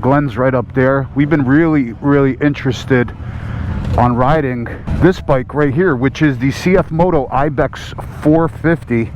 Glenn's right up there. We've been really interested on riding this bike right here, which is the CF Moto Ibex 450.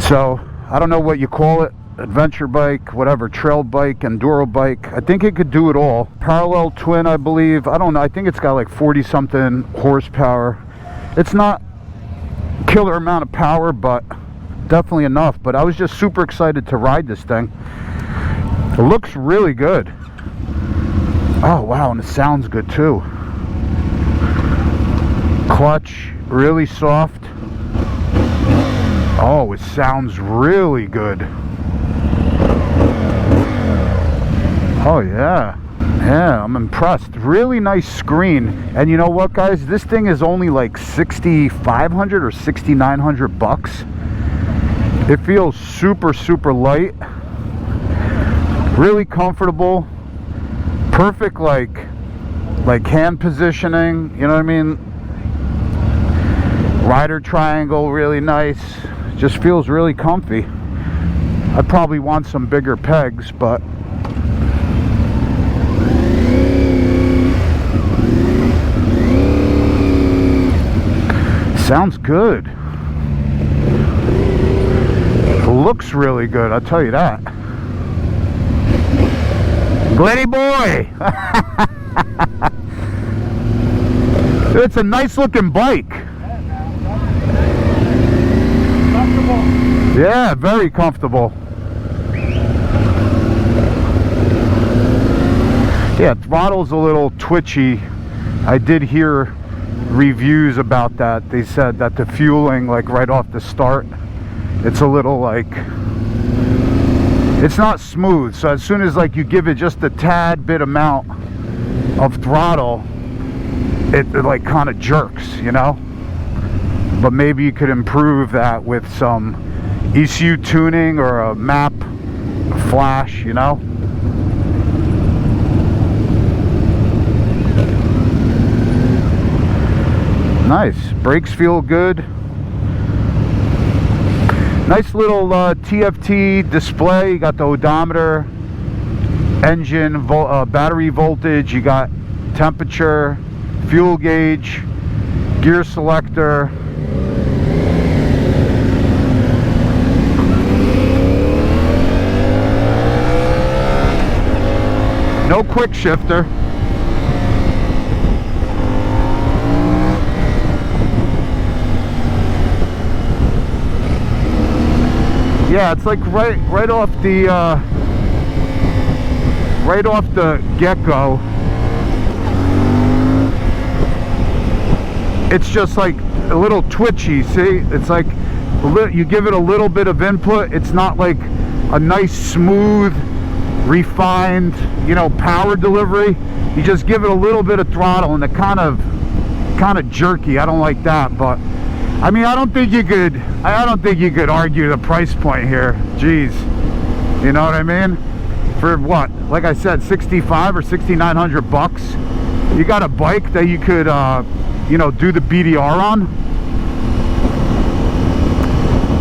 So I don't know what you call it, adventure bike, whatever, trail bike, enduro bike. I think it could do it all. Parallel twin, I believe. I don't know, I think it's got like 40 something horsepower. It's not killer amount of power, but definitely enough. But I was just super excited to ride this thing. It looks really good. Oh wow, and it sounds good too. Clutch really soft. Oh, it sounds really good. Oh yeah, yeah, I'm impressed. Really nice screen. And you know what, guys, this thing is only like 6,500 or 6,900 bucks. It feels super light, really comfortable, perfect like hand positioning, you know what I mean? Rider triangle, really nice. Just feels really comfy. I probably want some bigger pegs, but sounds good. Looks really good, I'll tell you that. Glenny boy! It's a nice looking bike. Comfortable. Yeah, very comfortable. Yeah, throttle's a little twitchy. I did hear reviews about that. They said that the fueling, like right off the start, it's a little like, it's not smooth. So as soon as like you give it just a tad bit amount of throttle, it like kind of jerks, you know. But maybe you could improve that with some ECU tuning or a map flash, you know. Nice. Brakes feel good. Nice little TFT display. You got the odometer, engine, battery voltage. You got temperature, fuel gauge, gear selector. No quick shifter. Yeah, it's like right off the get-go. It's just like a little twitchy. See, it's like you give it a little bit of input. It's not like a nice smooth, refined, you know, power delivery. You just give it a little bit of throttle and it kind of jerky. I don't like that, but I mean, I don't think you could argue the price point here. Jeez, you know what I mean? For what, like I said, 65 or 6,900 bucks, you got a bike that you could you know, do the BDR on,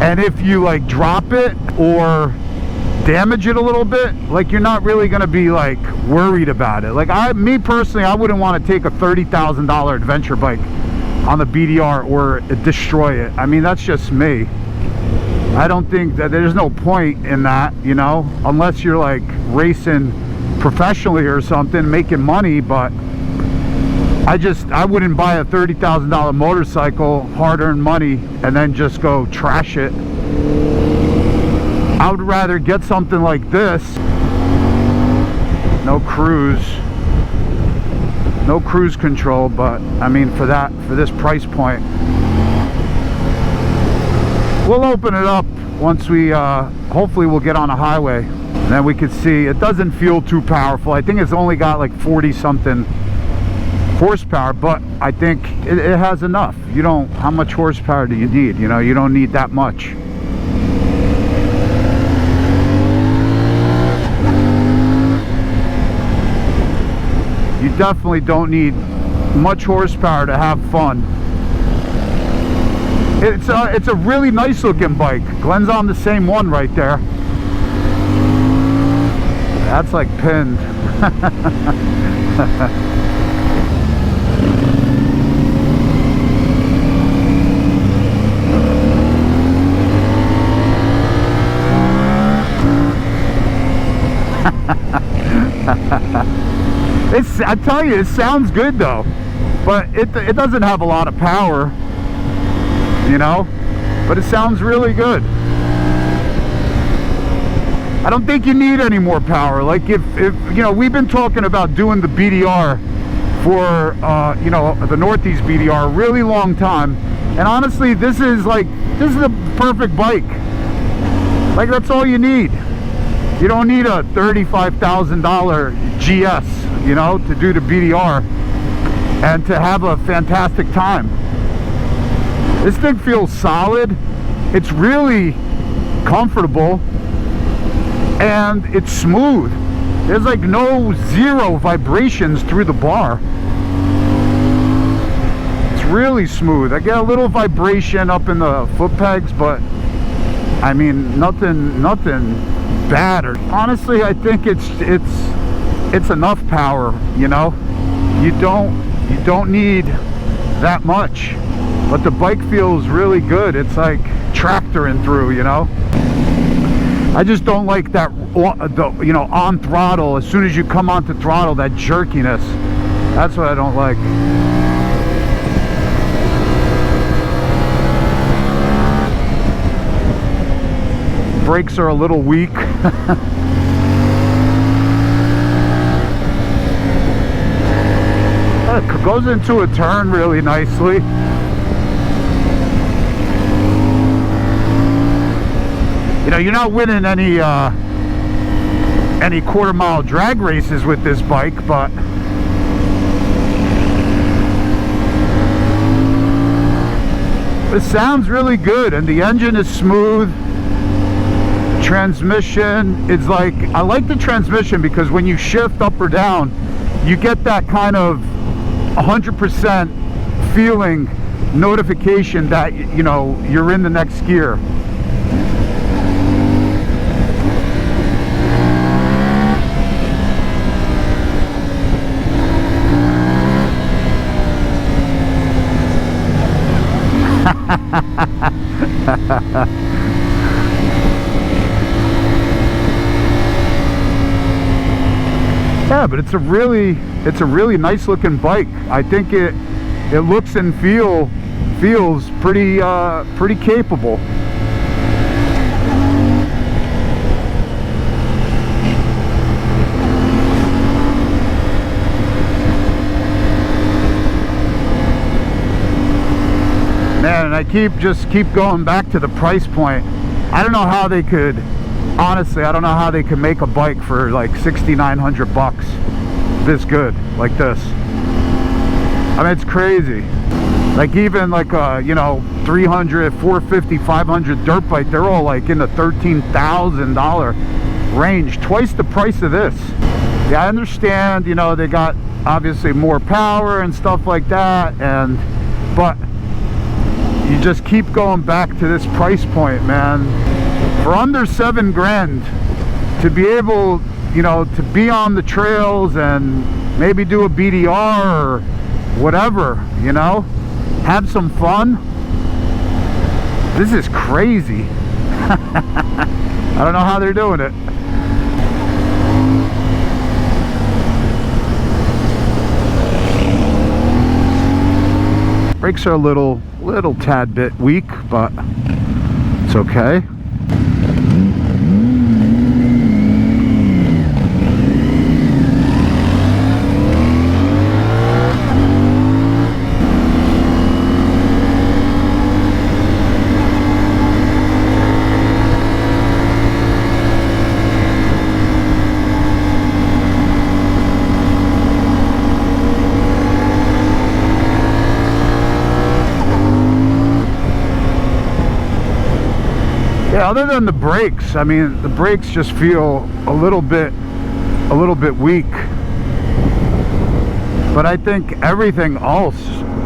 and if you like drop it or damage it a little bit, like you're not really gonna be like worried about it. Like me personally, I wouldn't want to take a $30,000 adventure bike on the BDR or destroy it. I mean, that's just me. I don't think that there's no point in that, you know, unless you're like racing professionally or something, making money. But I wouldn't buy a $30,000 motorcycle, hard-earned money, and then just go trash it. I would rather get something like this. No cruise control, but I mean, for this price point, we'll open it up once we hopefully we'll get on a highway, and then we can see. It doesn't feel too powerful. I think it's only got like 40 something horsepower, but I think it has enough. You don't, how much horsepower do you need? You know, you don't need that much. You definitely don't need much horsepower to have fun. It's a really nice looking bike. Glenn's on the same one right there. That's like pinned. I tell you, it sounds good though, but it doesn't have a lot of power, you know, but it sounds really good. I don't think you need any more power. Like if you know, we've been talking about doing the BDR for you know, the Northeast BDR a really long time, and honestly this is the perfect bike. Like, that's all you need. You don't need a $35,000 GS, you know, to do the BDR and to have a fantastic time. This thing feels solid. It's really comfortable and it's smooth. There's like zero vibrations through the bar. It's really smooth. I get a little vibration up in the foot pegs, but I mean nothing bad. Or honestly, I think it's enough power, you know. You don't need that much, but the bike feels really good. It's like tractoring through, you know. I just don't like that, you know, on throttle, as soon as you come onto throttle, that jerkiness. That's what I don't like. Brakes are a little weak. It goes into a turn really nicely. You know, you're not winning any quarter-mile drag races with this bike, but it sounds really good, and the engine is smooth. Transmission is like, I like the transmission because when you shift up or down, you get that kind of 100% feeling notification that, you know, you're in the next gear. Yeah, but it's a really nice looking bike. I think it looks and feels pretty capable. Man, and I keep going back to the price point. I don't know how they could, honestly, I don't know how they could make a bike for like 6,900 bucks this good, like this. I mean, it's crazy. Like even like a, you know, 300, 450, 500 dirt bike, they're all like in the $13,000 range, twice the price of this. Yeah, I understand, you know, they got obviously more power and stuff like that, but you just keep going back to this price point, man. For under $7 grand, to be able, you know, to be on the trails and maybe do a BDR or whatever, you know, have some fun. This is crazy. I don't know how they're doing it. Brakes are a little tad bit weak, but it's okay. Yeah, other than the brakes, I mean, the brakes just feel a little bit weak. But I think everything else,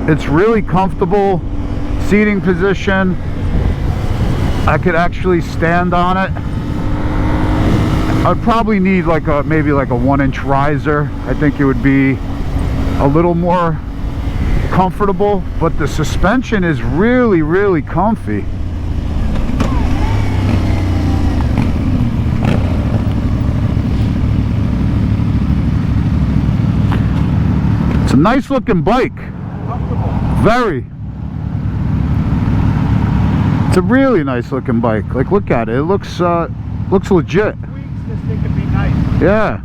it's really comfortable. Seating position, I could actually stand on it. I'd probably need like maybe like a 1-inch riser. I think it would be a little more comfortable, but the suspension is really, really comfy. It's a nice looking bike. Very. It's a really nice looking bike. Like, look at it. It looks legit. Tweaks, this thing could be nice. Yeah.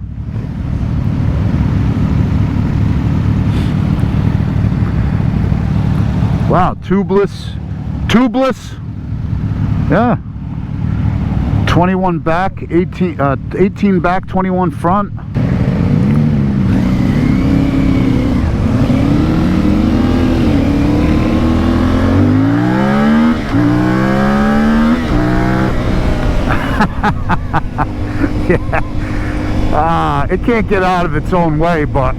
Wow, tubeless. Yeah. 21 back, 18 back, 21 front. Yeah. It can't get out of its own way, but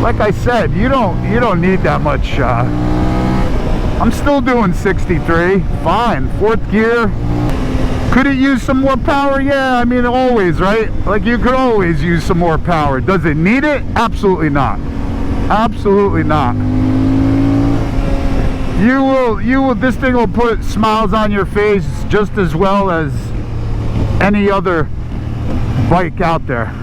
like I said, you don't need that much. I'm still doing 63, fine. 4th gear. Could it use some more power? Yeah, I mean, always, right? Like, you could always use some more power. Does it need it? Absolutely not. Absolutely not. This thing will put smiles on your face just as well as any other bike out there.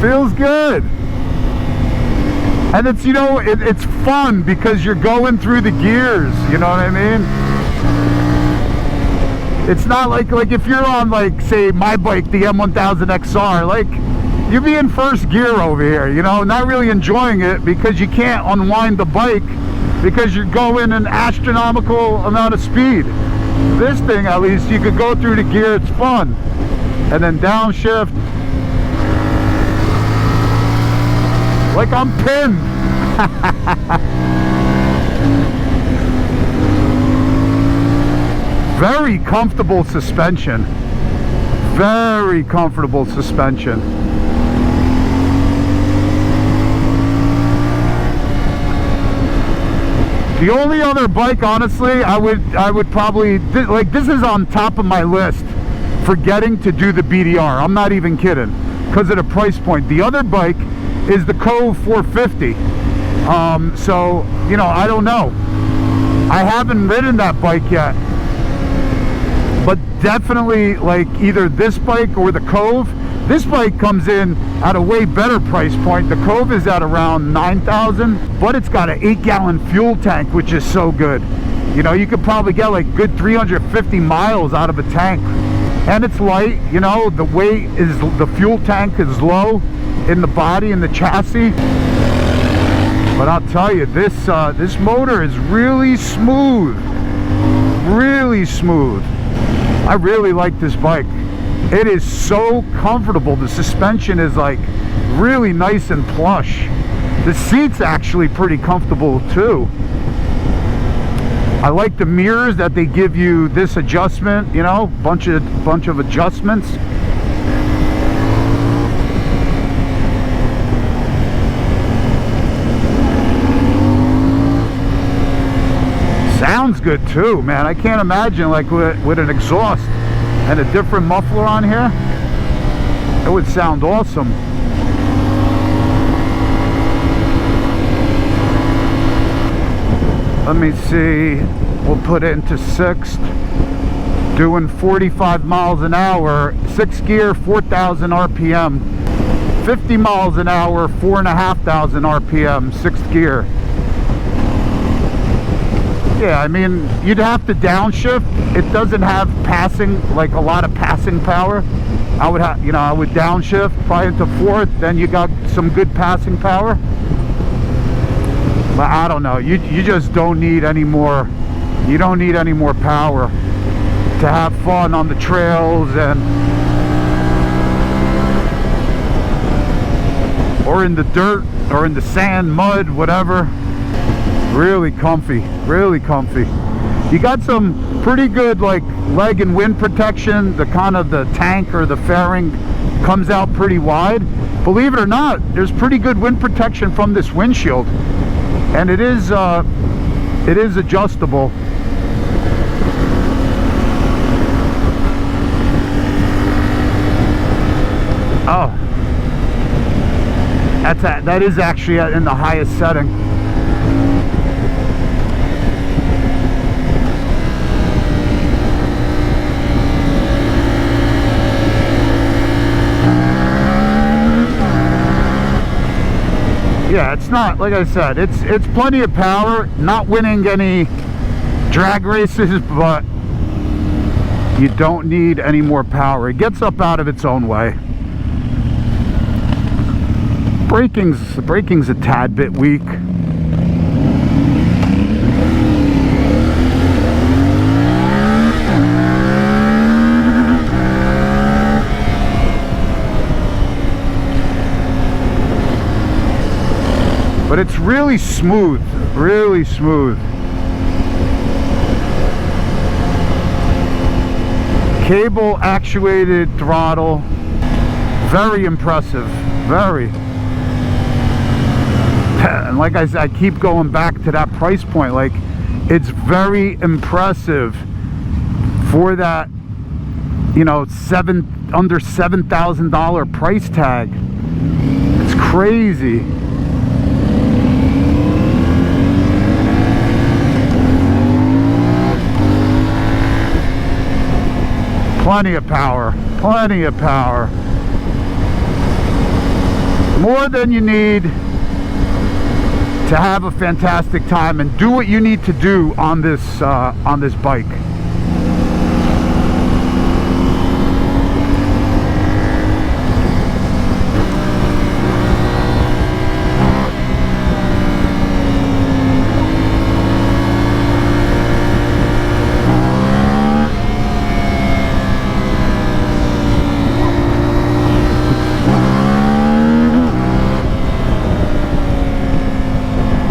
Feels good. And it's, you know, it's fun because you're going through the gears, you know what I mean? It's not like if you're on, like, say my bike, the M1000XR, like, you'd be in first gear over here, you know, not really enjoying it because you can't unwind the bike because you're going an astronomical amount of speed. This thing, at least, you could go through the gear, it's fun. And then downshift. Like I'm pinned. Very comfortable suspension. Very comfortable suspension. The only other bike, honestly, I would probably, like, this is on top of my list. Forgetting to do the BDR. I'm not even kidding, because of the price point. The other bike is the Cove 450. So, you know, I don't know. I haven't ridden that bike yet, but definitely, like, either this bike or the Cove. This bike comes in at a way better price point. The Cove is at around 9,000, but it's got an 8-gallon fuel tank, which is so good. You know, you could probably get like good 350 miles out of a tank. And it's light, you know, the weight is, the fuel tank is low in the body and the chassis. But I'll tell you, this motor is really smooth. Really smooth. I really like this bike. It is so comfortable. The suspension is like really nice and plush. The seat's actually pretty comfortable too. I like the mirrors that they give you, this adjustment, you know, bunch of adjustments. Sounds good too, man. I can't imagine, like, with an exhaust and a different muffler on here, it would sound awesome. Let me see, we'll put it into 6th, doing 45 miles an hour, 6th gear, 4,000 RPM, 50 miles an hour, 4,500 RPM, 6th gear. Yeah, I mean, you'd have to downshift. It doesn't have passing, like a lot of passing power. I would have, you know, I would downshift probably into 4th, then you got some good passing power. But I don't know, you just don't need any more, you don't need any more power to have fun on the trails and or in the dirt or in the sand, mud, whatever. Really comfy, really comfy. You got some pretty good like leg and wind protection. The kind of the tank or the fairing comes out pretty wide. Believe it or not, there's pretty good wind protection from this windshield, and it is adjustable. Oh, that is actually in the highest setting. Yeah, it's not, like I said, it's plenty of power. Not winning any drag races, but you don't need any more power. It gets up out of its own way. The braking's a tad bit weak. But it's really smooth, really smooth. Cable actuated throttle, very impressive, very. And like I said, I keep going back to that price point. Like, it's very impressive for that, you know, under $7,000 price tag. It's crazy. Plenty of power, plenty of power. More than you need to have a fantastic time and do what you need to do on this bike.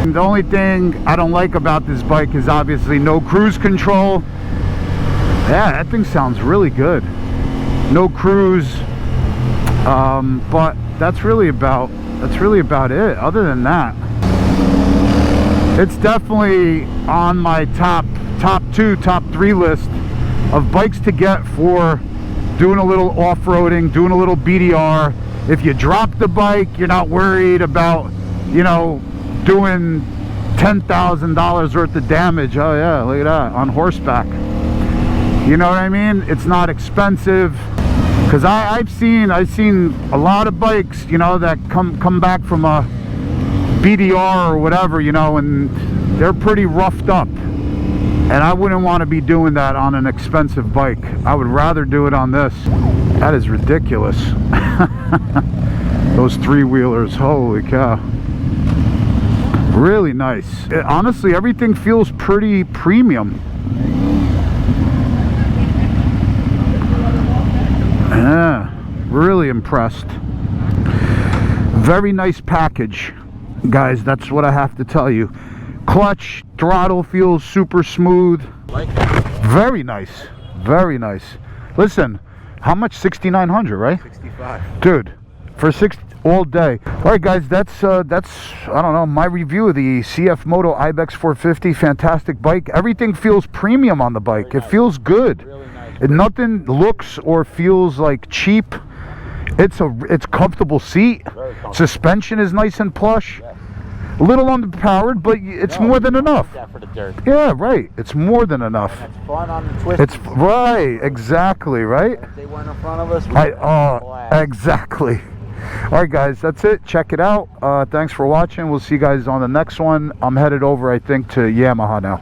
The only thing I don't like about this bike is obviously no cruise control. Yeah, that thing sounds really good. No cruise, but that's really about it. Other than that, it's definitely on my top 2, top 3 list of bikes to get for doing a little off-roading, doing a little BDR. If you drop the bike, you're not worried about, you know, doing $10,000 worth of damage. Oh yeah, look at that, on horseback. You know what I mean? It's not expensive. Because I've seen a lot of bikes, you know, that come back from a BDR or whatever, you know, and they're pretty roughed up. And I wouldn't want to be doing that on an expensive bike. I would rather do it on this. That is ridiculous. Those 3-wheelers, holy cow. Really nice. Honestly, everything feels pretty premium. Yeah, really impressed. Very nice package, guys. That's what I have to tell you. Clutch, throttle feels super smooth. Like it. Very nice, very nice. Listen, how much? 6,900, right? 65. Dude, for all day. All right, guys, that's I don't know, my review of the CF Moto Ibex 450. Fantastic bike. Everything feels premium on the bike. It feels good. Really nice. Nothing looks or feels like cheap. It's comfortable seat. Very comfortable. Suspension is nice and plush. Yes. A little underpowered, but it's more than enough. That for the dirt. Yeah, right. It's more than enough. And it's fun on the twist. It's right, exactly, right. If they weren't in front of us, we Exactly. All right, guys, that's it. Check it out. Thanks for watching. We'll see you guys on the next one. I'm headed over, I think, to Yamaha now.